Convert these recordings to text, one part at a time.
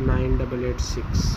9886۔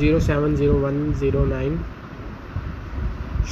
070109،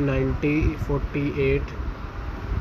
9048،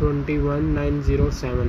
21907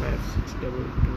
5622۔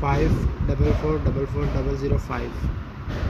54440005۔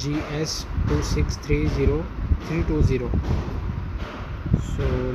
GS 2630320۔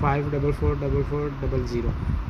544400۔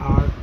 8